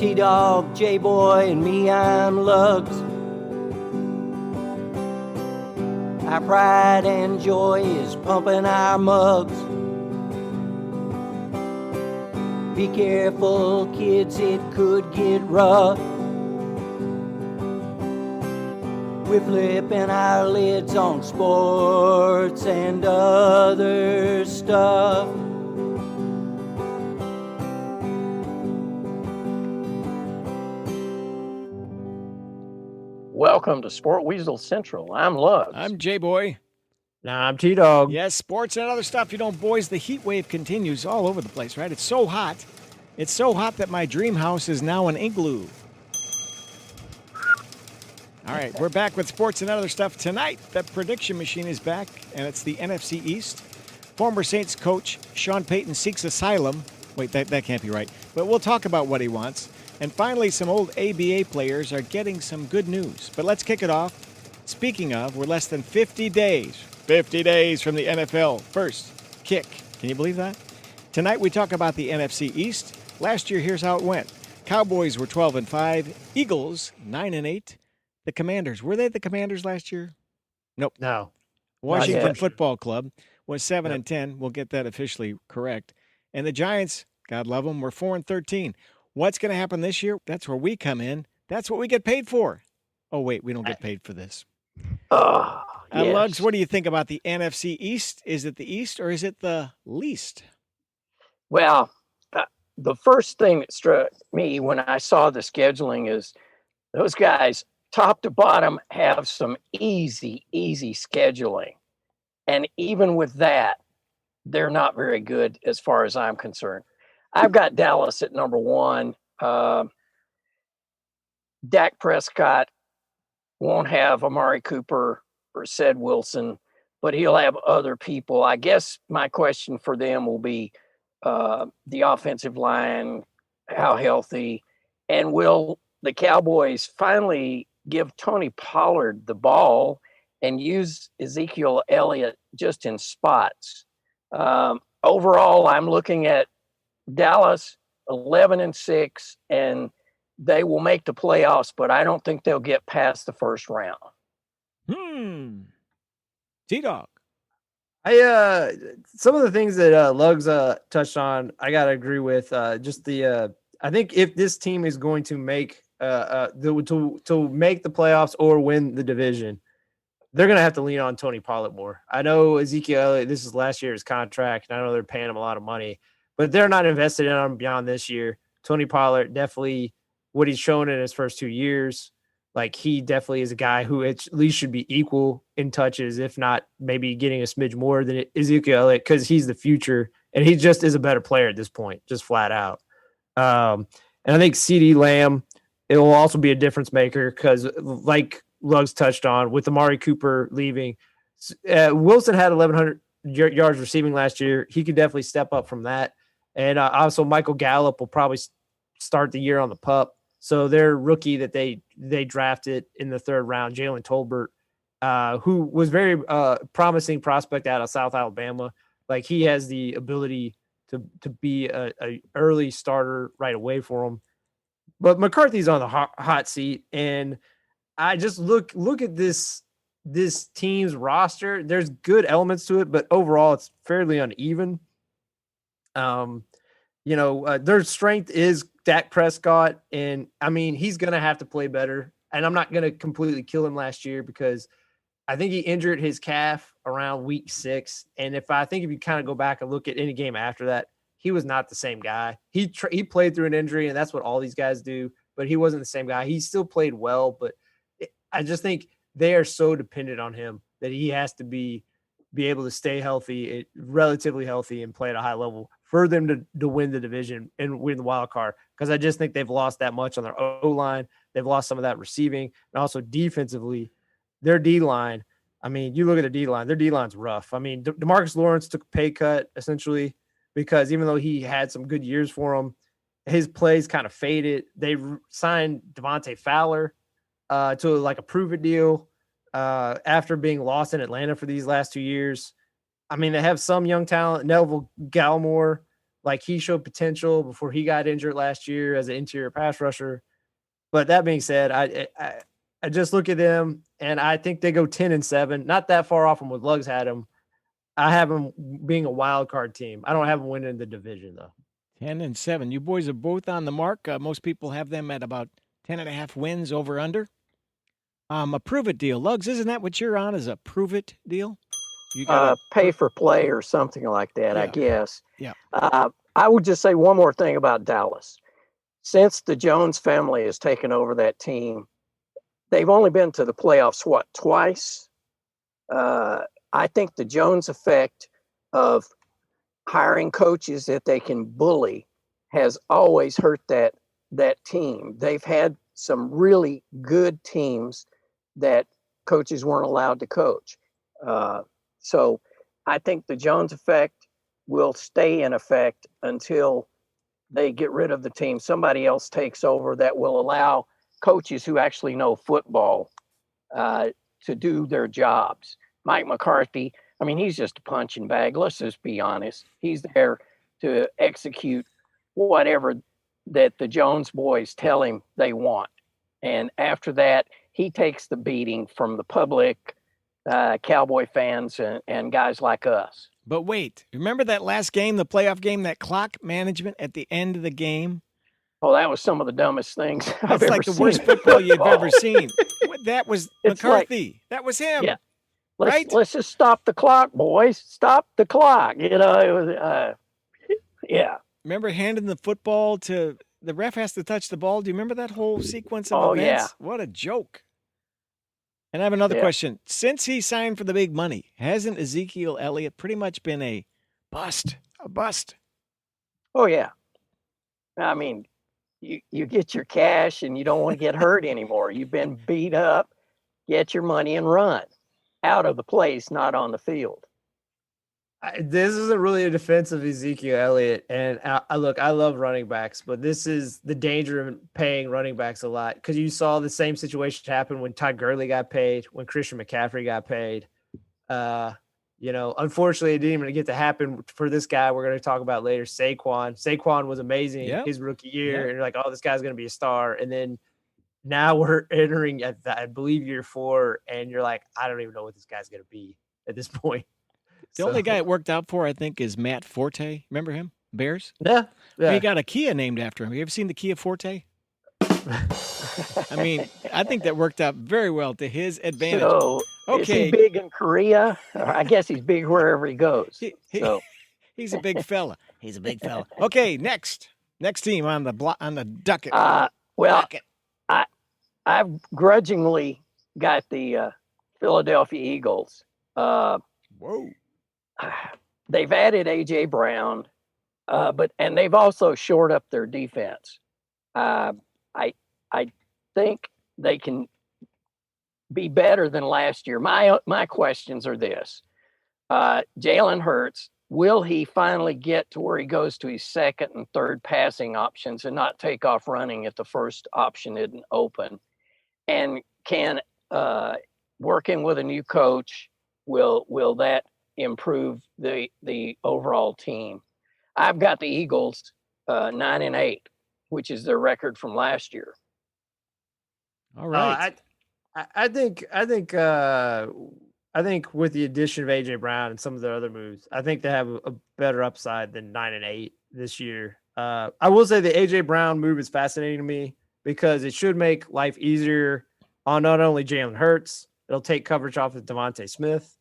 T-Dog, J-Boy, and me, I'm Lugs. Our pride and joy is pumping our mugs. Be careful, kids, it could get rough. We're flipping our lids on sports and other stuff. Welcome to Sport Weasel Central. I'm Lugs. I'm J-Boy. Nah, I'm T-Dog. Yes, sports and other stuff. Boys, the heat wave continues all over the place, right? It's so hot. It's so hot that my dream house is now an igloo. All right, we're back with sports and other stuff. Tonight, the prediction machine is back, and it's the NFC East. Former Saints coach Sean Payton seeks asylum. Wait, that can't be right. But we'll talk about what he wants. And finally, some old ABA players are getting some good news. But let's kick it off. Speaking of, we're less than 50 days from the NFL first kick. Can you believe that? Tonight, we talk about the NFC East. Last year, here's how it went. Cowboys were 12-5. Eagles, 9-8. The Commanders, were they the Commanders last year? Nope. No. Washington Football Club was 7-10. We'll get that officially correct. And the Giants, God love them, were 4-13. What's going to happen this year? That's where we come in. That's what we get paid for. Oh, wait, we don't get paid for this. Yes. Lugs, what do you think about the NFC East? Is it the East or is it the least? Well, the first thing that struck me when I saw the scheduling is those guys, top to bottom, have some easy scheduling. And even with that, they're not very good as far as I'm concerned. I've got Dallas at number one. Dak Prescott won't have Amari Cooper or Ced Wilson, but he'll have other people. I guess my question for them will be the offensive line, how healthy, and will the Cowboys finally give Tony Pollard the ball and use Ezekiel Elliott just in spots? Overall, I'm looking at Dallas 11-6, and they will make the playoffs, but I don't think they'll get past the first round. T-Dog. Some of the things that Lugs touched on, I gotta agree with. I think if this team is going to make to make the playoffs or win the division, they're gonna have to lean on Tony Pollard more. I know Ezekiel Elliott, this is last year's contract, and I know they're paying him a lot of money, but they're not invested in him beyond this year. Tony Pollard, definitely what he's shown in his first 2 years, like he definitely is a guy who at least should be equal in touches, if not maybe getting a smidge more than Ezekiel Elliott, because he's the future and he just is a better player at this point, just flat out. And I think CeeDee Lamb, it will also be a difference maker because, like Lugs touched on, with Amari Cooper leaving, Wilson had 1,100 yards receiving last year. He could definitely step up from that. And also Michael Gallup will probably start the year on the pup. So their rookie that they drafted in the third round, Jalen Tolbert, who was very promising prospect out of South Alabama. Like he has the ability to be a early starter right away for him. But McCarthy's on the hot seat, and I just look at this team's roster. There's good elements to it, but overall it's fairly uneven. Their strength is Dak Prescott, and I mean he's gonna have to play better. And I'm not gonna completely kill him last year because I think he injured his calf around week 6. And if you kind of go back and look at any game after that, he was not the same guy. He played through an injury, and that's what all these guys do. But he wasn't the same guy. He still played well, but I just think they are so dependent on him that he has to be able to stay healthy, relatively healthy, and play at a high level for them to win the division and win the wild card. Because I just think they've lost that much on their O-line. They've lost some of that receiving, and also defensively, their D-line. I mean, you look at the D-line, their D-line's rough. I mean, DeMarcus Lawrence took a pay cut essentially because even though he had some good years for him, his plays kind of faded. They signed Devontae Fowler to like a prove-it deal after being lost in Atlanta for these last 2 years. I mean, they have some young talent. Neville Gallimore like he showed potential before he got injured last year as an interior pass rusher. But that being said, I just look at them and I think they go 10-7, not that far off from what Lugs had them. I have them being a wild card team. I don't have them winning the division though. 10-7. You boys are both on the mark. Most people have them at about 10.5 wins over under. A prove it deal. Lugs, isn't that what you're on? Is a prove it deal? You got pay for play or something like that, I Yeah. guess. Yeah. I would just say one more thing about Dallas. Since the Jones family has taken over that team, they've only been to the playoffs, twice? I think the Jones effect of hiring coaches that they can bully has always hurt that team. They've had some really good teams that coaches weren't allowed to coach. So I think the Jones effect will stay in effect until they get rid of the team. Somebody else takes over that will allow coaches who actually know football to do their jobs. Mike McCarthy, I mean, he's just a punching bag. Let's just be honest. He's there to execute whatever that the Jones boys tell him they want. And after that, he takes the beating from the public, Cowboy fans, and guys like us. But wait, remember that last game, the playoff game, that clock management at the end of the game? Oh, that was some of the dumbest things I've That's ever like the seen. worst football you've ever seen. That was It's McCarthy. That was him. Yeah. Right? Let's just stop the clock, boys. Stop the clock. You know, it was, yeah. Remember handing the football to the ref has to touch the ball. Do you remember that whole sequence of Oh, events? yeah. What a joke. And I have another Yeah. question. Since he signed for the big money, hasn't Ezekiel Elliott pretty much been a bust? A bust. Oh, yeah. I mean, you get your cash and you don't want to get hurt anymore. You've been beat up. Get your money and run out of the place, not on the field. This isn't really a defense of Ezekiel Elliott. And I look, I love running backs, but this is the danger of paying running backs a lot because you saw the same situation happen when Todd Gurley got paid, when Christian McCaffrey got paid. Unfortunately, it didn't even get to happen for this guy we're going to talk about later, Saquon. Saquon was amazing his rookie year. And you're like, oh, this guy's going to be a star. And then now we're entering at, I believe, year 4, and you're like, I don't even know what this guy's going to be at this point. The only guy it worked out for, I think, is Matt Forte. Remember him? Bears? Yeah. He got a Kia named after him. You ever seen the Kia Forte? I mean, I think that worked out very well to his advantage. So, is he big in Korea? I guess he's big wherever he goes. He's a big fella. He's a big fella. Okay, next team on the docket. Docket. I've grudgingly got the Philadelphia Eagles. Whoa. They've added A.J. Brown, and they've also shored up their defense. I think they can be better than last year. My questions are this. Jalen Hurts, will he finally get to where he goes to his second and third passing options and not take off running if the first option isn't open? And can working with a new coach, will that improve the overall team? I've got the Eagles 9-8, which is their record from last year. All right. I think with the addition of AJ Brown and some of the other moves, I think they have a better upside than 9-8 this year. I will say the AJ Brown move is fascinating to me because it should make life easier on not only Jalen Hurts, it'll take coverage off of Devontae Smith,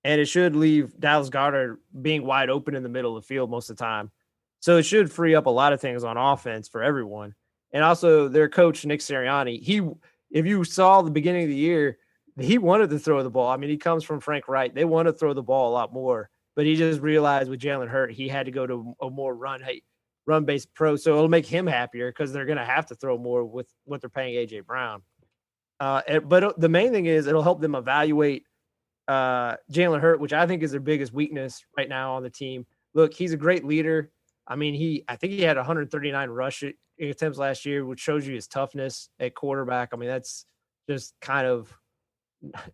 and it should leave Dallas Goedert being wide open in the middle of the field most of the time. So it should free up a lot of things on offense for everyone. And also their coach, Nick Sirianni, if you saw the beginning of the year, he wanted to throw the ball. I mean, he comes from Frank Wright. They want to throw the ball a lot more, but he just realized with Jalen Hurts, he had to go to a more run-based approach. So it'll make him happier because they're going to have to throw more with what they're paying A.J. Brown. But the main thing is it'll help them evaluate Jalen Hurts, which I think is their biggest weakness right now on the team. Look, he's a great leader. I mean, I think he had 139 rush attempts last year, which shows you his toughness at quarterback. I mean, that's just kind of,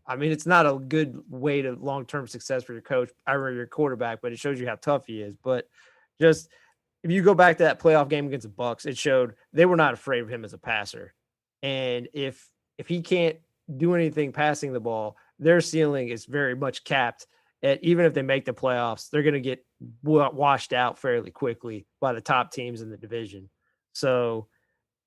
it's not a good way to long-term success for your coach, or your quarterback, but it shows you how tough he is. But just if you go back to that playoff game against the Bucks, it showed they were not afraid of him as a passer. And if he can't do anything passing the ball, their ceiling is very much capped. At, even if they make the playoffs, they're going to get washed out fairly quickly by the top teams in the division. So,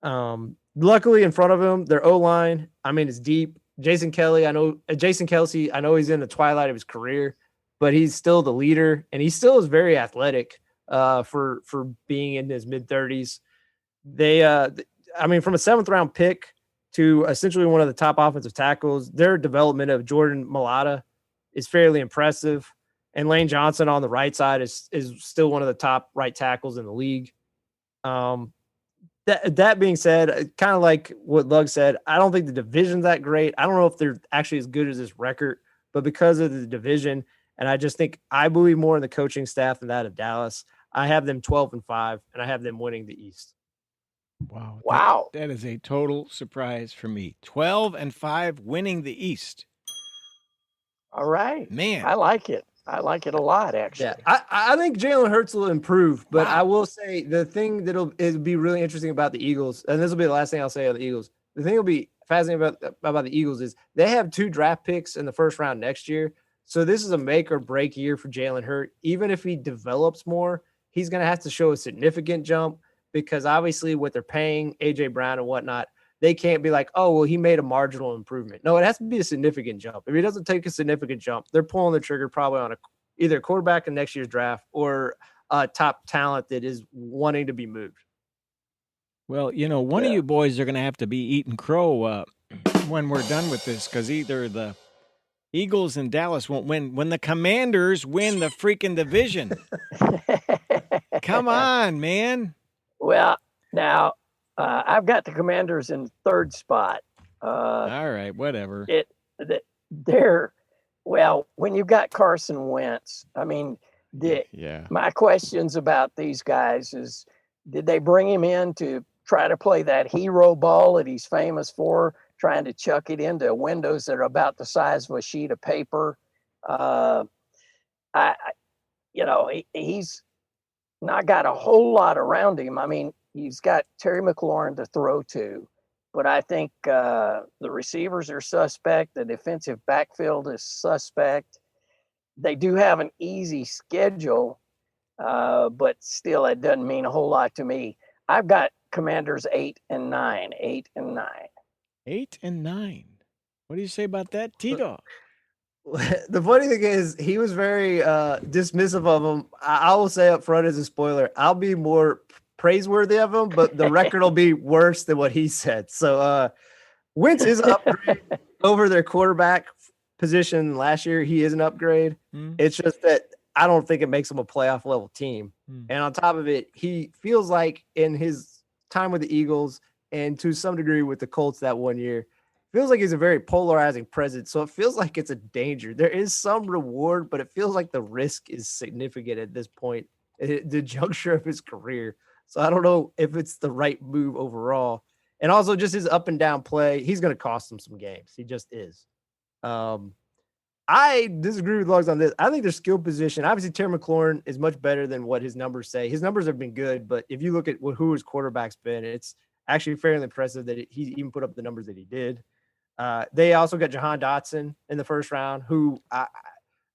luckily in front of him, their O-line, I mean, it's deep. Jason Kelsey, I know he's in the twilight of his career, but he's still the leader, and he still is very athletic for being in his mid-30s. They, I mean, from a 7th-round pick to essentially one of the top offensive tackles, their development of Jordan Mailata is fairly impressive. And Lane Johnson on the right side is still one of the top right tackles in the league. That being said, kind of like what Lug said, I don't think the division's that great. I don't know if they're actually as good as this record, but because of the division, and I just think I believe more in the coaching staff than that of Dallas, I have them 12-5, and I have them winning the East. Wow. That is a total surprise for me. 12-5 winning the East. All right. Man. I like it. I like it a lot, actually. Yeah, I think Jalen Hurts will improve, but I will say the thing it'll be really interesting about the Eagles, and this will be the last thing I'll say on the Eagles. The thing that'll be fascinating about the Eagles is they have 2 draft picks in the first round next year. So this is a make or break year for Jalen Hurts. Even if he develops more, he's going to have to show a significant jump because obviously what they're paying A.J. Brown and whatnot, they can't be like, oh, well, he made a marginal improvement. No, it has to be a significant jump. If he doesn't take a significant jump, they're pulling the trigger probably on either a quarterback in next year's draft or a top talent that is wanting to be moved. Well, one of you boys are going to have to be eating crow when we're done with this because either the Eagles and Dallas won't win. When the Commanders win the freaking division. Come on, man. Well, now, I've got the Commanders in 3rd spot. All right, whatever. Well, when you've got Carson Wentz, I mean, my questions about these guys is, did they bring him in to try to play that hero ball that he's famous for, trying to chuck it into windows that are about the size of a sheet of paper? He's not got a whole lot around him. I mean, he's got Terry McLaurin to throw to, but I think the receivers are suspect. The defensive backfield is suspect. They do have an easy schedule, but still, it doesn't mean a whole lot to me. I've got Commanders 8-9, 8-9. 8-9. What do you say about that, T-Dog? The funny thing is, he was very dismissive of him. I will say up front as a spoiler, I'll be more praiseworthy of him, but the record will be worse than what he said. So Wentz is an upgrade over their quarterback position last year. He is an upgrade. It's just that I don't think it makes him a playoff level team. And on top of it, he feels like in his time with the Eagles and to some degree with the Colts that one year, feels like he's a very polarizing presence. So it feels like it's a danger. There is some reward, but it feels like the risk is significant at this point, the juncture of his career. So I don't know if it's the right move overall. And also just his up and down play, he's going to cost him some games. He just is. I disagree with Lugs on this. I think their skill position, obviously Terry McLaurin is much better than what his numbers say. His numbers have been good, but if you look at who his quarterback's been, it's actually fairly impressive that he even put up the numbers that he did. They also got Jahan Dotson in the first round, who,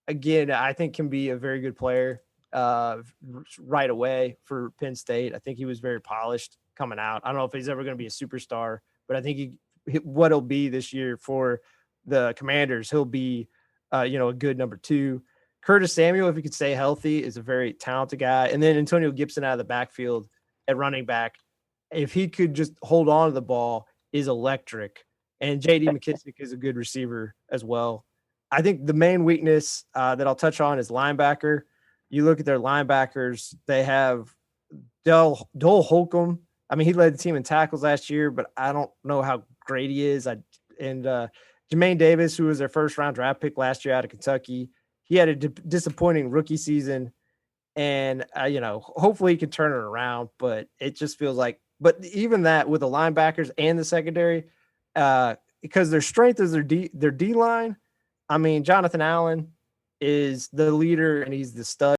again, I think can be a very good player right away for Penn State. I think he was very polished coming out. I don't know if he's ever going to be a superstar, but I think what he'll be this year for the Commanders, he'll be, a good number 2. Curtis Samuel, if he could stay healthy, is a very talented guy. And then Antonio Gibson out of the backfield at running back, if he could just hold on to the ball, is electric. And J.D. McKissick is a good receiver as well. I think the main weakness that I'll touch on is linebacker. You look at their linebackers, they have Dole Holcomb. I mean, he led the team in tackles last year, but I don't know how great he is. Jermaine Davis, who was their first-round draft pick last year out of Kentucky, he had a disappointing rookie season. And, hopefully he can turn it around, but it just feels like – but even that with the linebackers and the secondary – because their strength is their D line. I mean, Jonathan Allen is the leader and he's the stud.